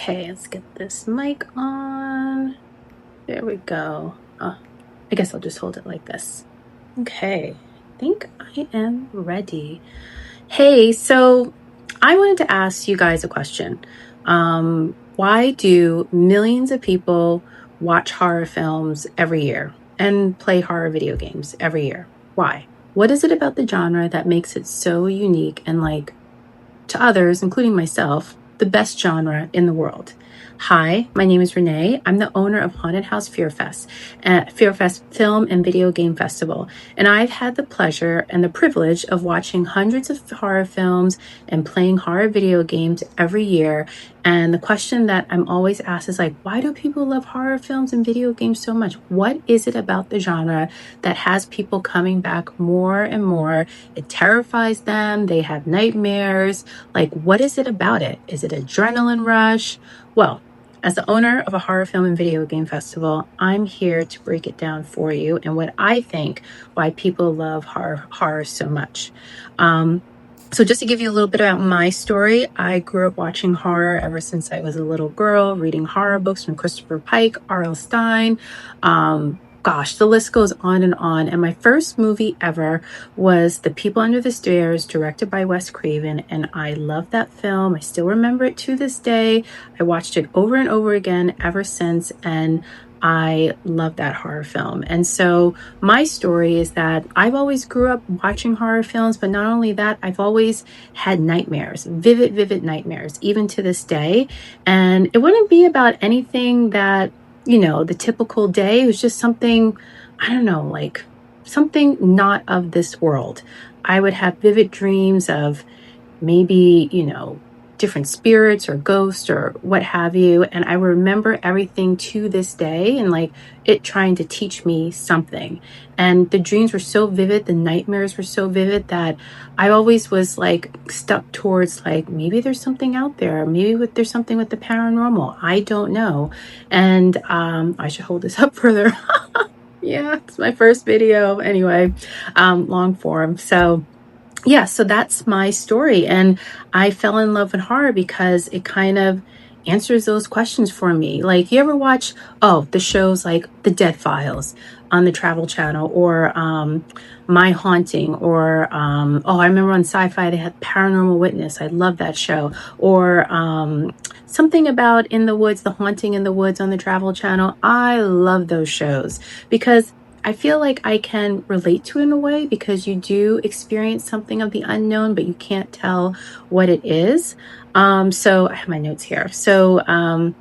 Okay, let's get this mic on. There we go. I guess I'll just hold it like this. Okay, I think I am ready. Hey, so I wanted to ask you guys a question. Why do millions of people watch horror films every year and play horror video games every year? Why? What is it about the genre that makes it so unique and, like, to others, including myself, the best genre in the world? Hi, my name is Renee. I'm the owner of Haunted House FearFest Film and Video Game Festival, and I've had the pleasure and the privilege of watching hundreds of horror films and playing horror video games every year. And the question that I'm always asked is, like, why do people love horror films and video games so much? What is it about the genre that has people coming back more and more? It terrifies them. They have nightmares. Like, what is it about it? Is it adrenaline rush? Well, as the owner of a horror film and video game festival, I'm here to break it down for you and what I think why people love horror so much. So just to give you a little bit about my story, I grew up watching horror ever since I was a little girl, reading horror books from Christopher Pike, R.L. Stine. Gosh, the list goes on. And my first movie ever was The People Under the Stairs, directed by Wes Craven. And I love that film. I still remember it to this day. I watched it over and over again ever since. And I love that horror film. And so my story is that I've always grew up watching horror films, but not only that, I've always had nightmares, vivid nightmares, even to this day. And it wouldn't be about anything that, the typical day. It was just something, I don't know, like something not of this world. I would have vivid dreams of maybe, different spirits or ghosts or what have you. And I remember everything to this day and, like, it trying to teach me something. And the dreams were so vivid, the nightmares were so vivid that I always was, like, stuck towards, like, maybe there's something out there. Maybe there's something with the paranormal. I don't know. And I should hold this up further. Yeah, it's my first video. Anyway, long form. So yeah, so that's my story. And I fell in love with horror because it kind of answers those questions for me. Like, you ever watch, the shows like The Dead Files on the Travel Channel, or My Haunting, or, I remember on Sci-Fi they had Paranormal Witness. I love that show. Or something about In the Woods, The Haunting in the Woods on the Travel Channel. I love those shows because I feel like I can relate to it in a way, because you do experience something of the unknown, but you can't tell what it is. So I have my notes here. So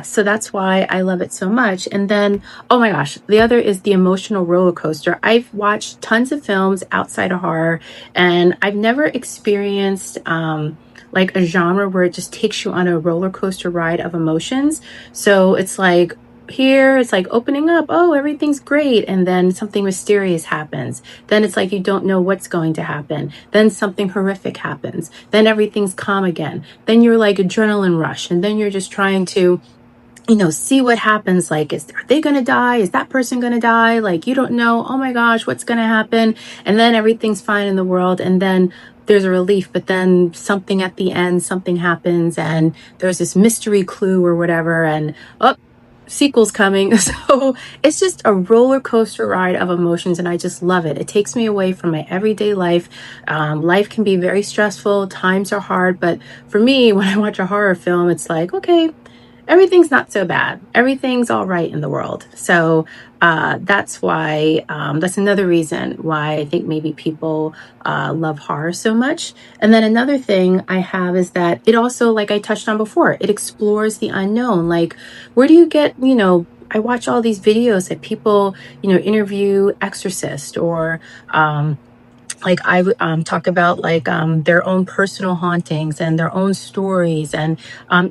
so that's why I love it so much. And then, oh my gosh, the other is the emotional roller coaster. I've watched tons of films outside of horror, and I've never experienced like a genre where it just takes you on a roller coaster ride of emotions. So it's like, here it's like opening up, everything's great, and then something mysterious happens. Then it's like you don't know what's going to happen. Then something horrific happens. Then everything's calm again. Then you're like adrenaline rush, and then you're just trying to see what happens. Like, are they going to die? Is that person going to die? Like, you don't know, oh my gosh, what's going to happen? And then everything's fine in the world, and then there's a relief, but then something at the end, something happens, and there's this mystery clue or whatever, and sequel's coming. So it's just a roller coaster ride of emotions, and I just love it. It takes me away from my everyday life. Life can be very stressful, times are hard, but for me, when I watch a horror film, it's like, okay, everything's not so bad. Everything's all right in the world. So that's why, that's another reason why I think maybe people love horror so much. And then another thing I have is that it also, like I touched on before, it explores the unknown. Like, where do you get, I watch all these videos that people, interview exorcists, or like I talk about, like, their own personal hauntings and their own stories. And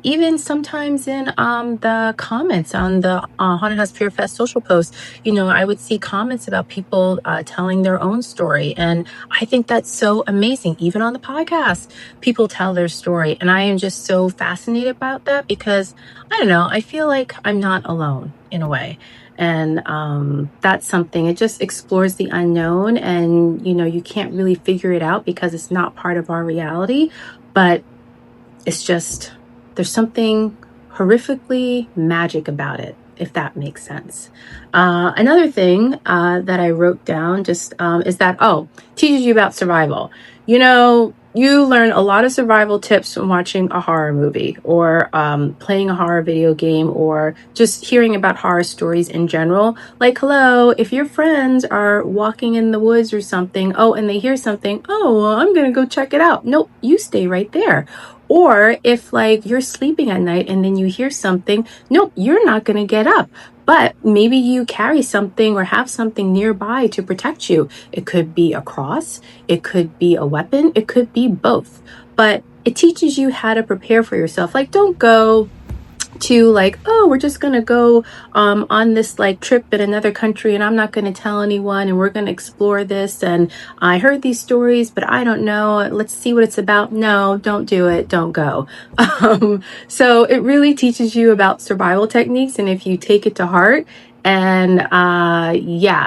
even sometimes in the comments on the Haunted House FearFest social posts, I would see comments about people telling their own story. And I think that's so amazing. Even on the podcast, people tell their story. And I am just so fascinated about that, because I don't know, I feel like I'm not alone in a way. And that's something, it just explores the unknown, and you can't really figure it out because it's not part of our reality, but it's just, there's something horrifically magic about it, if that makes sense. Another thing that I wrote down just is that, teaches you about survival. You know, you learn a lot of survival tips from watching a horror movie or playing a horror video game or just hearing about horror stories in general. Like, hello, if your friends are walking in the woods or something, and they hear something, well, I'm going to go check it out. Nope, you stay right there. Or if like you're sleeping at night and then you hear something, nope, you're not going to get up. But maybe you carry something or have something nearby to protect you. It could be a cross, it could be a weapon, it could be both. But it teaches you how to prepare for yourself. Like, don't go to like, we're just gonna go on this like trip in another country and I'm not gonna tell anyone and we're gonna explore this and I heard these stories but I don't know, let's see what it's about. No, don't do it, don't go. So it really teaches you about survival techniques, and if you take it to heart, and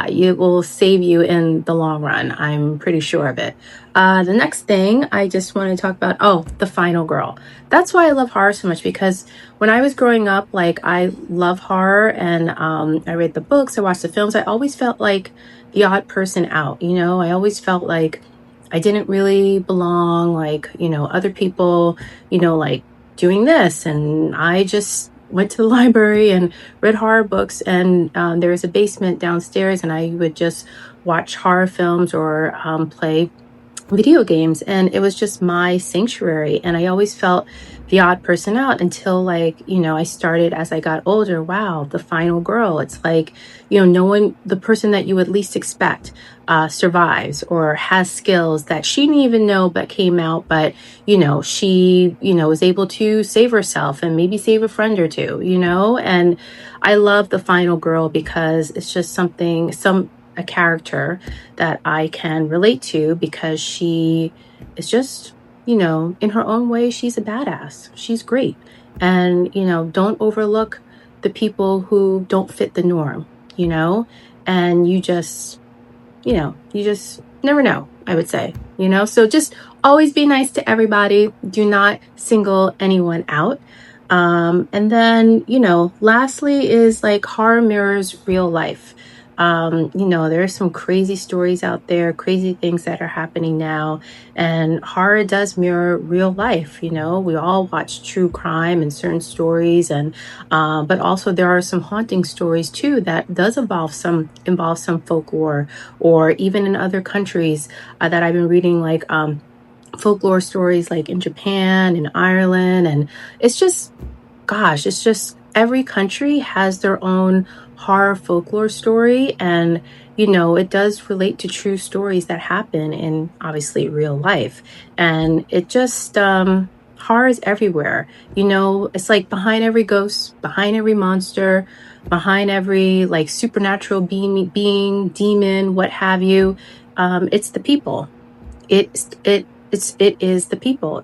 it will save you in the long run. I'm pretty sure of it. The next thing I just want to talk about, the final girl. That's why I love horror so much, because when I was growing up, like, I love horror, and I read the books, I watched the films. I always felt like the odd person out, you know? I always felt like I didn't really belong, like, other people, like doing this, and I just went to the library and read horror books, and there was a basement downstairs, and I would just watch horror films or play video games, and it was just my sanctuary. And I always felt the odd person out until, like, I started, as I got older, wow, the final girl. It's like, no one, the person that you would least expect survives or has skills that she didn't even know but came out, but she was able to save herself and maybe save a friend or two, and I love the final girl because it's just a character that I can relate to, because she is just, in her own way, she's a badass. She's great. And, don't overlook the people who don't fit the norm, and you just never know, I would say, so just always be nice to everybody. Do not single anyone out. And then, lastly is like horror mirrors real life. There are some crazy stories out there, crazy things that are happening now, and horror does mirror real life. We all watch true crime and certain stories, and but also there are some haunting stories too that does involve some folklore, or even in other countries that I've been reading, like folklore stories like in Japan and Ireland, and it's just every country has their own horror folklore story, and it does relate to true stories that happen in, obviously, real life. And it just horror is everywhere. It's like behind every ghost, behind every monster, behind every like supernatural being, demon, what have you, it's the people. It is the people.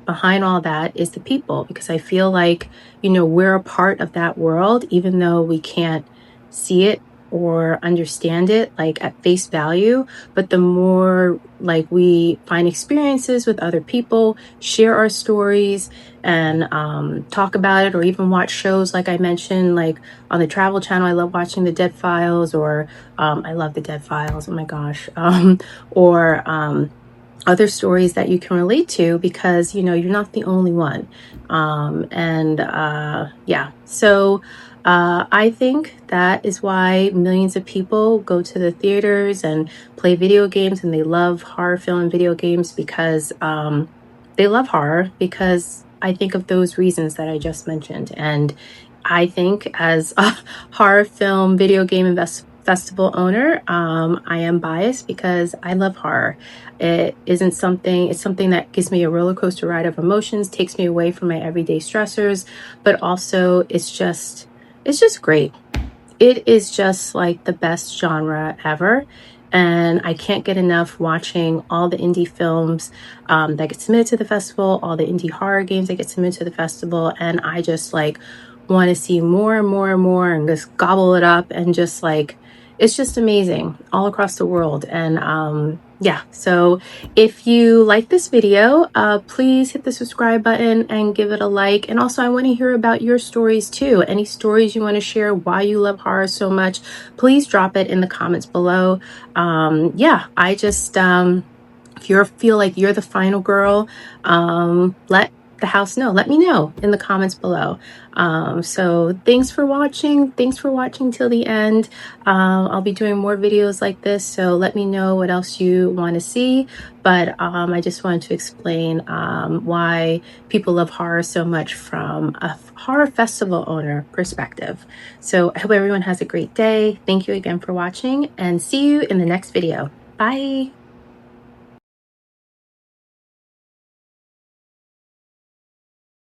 Behind all that is the people, because I feel like, we're a part of that world, even though we can't see it or understand it like at face value. But the more like we find experiences with other people, share our stories, and talk about it, or even watch shows like I mentioned, like on the Travel Channel, I love watching the Dead Files, or I love the Dead Files, oh my gosh, or other stories that you can relate to, because you're not the only one. So I think that is why millions of people go to the theaters and play video games, and they love horror film and video games, because they love horror, because I think of those reasons that I just mentioned. And I think, as a horror film video game festival owner, I am biased because I love horror. It's something that gives me a roller coaster ride of emotions, takes me away from my everyday stressors, but also it's just great. It is just like the best genre ever. And I can't get enough watching all the indie films that get submitted to the festival, all the indie horror games that get submitted to the festival. And I just like want to see more and more and more, and just gobble it up, and just like it's just amazing all across the world. And yeah, so if you like this video, please hit the subscribe button and give it a like. And also, I want to hear about your stories too. Any stories you want to share, why you love horror so much, please drop it in the comments below. Yeah, I just if you feel like you're the final girl, let the house know. Let me know in the comments below. So thanks for watching. Thanks for watching till the end. I'll be doing more videos like this, so let me know what else you want to see. But I just wanted to explain why people love horror so much from a horror festival owner perspective. So I hope everyone has a great day. Thank you again for watching, and see you in the next video. Bye.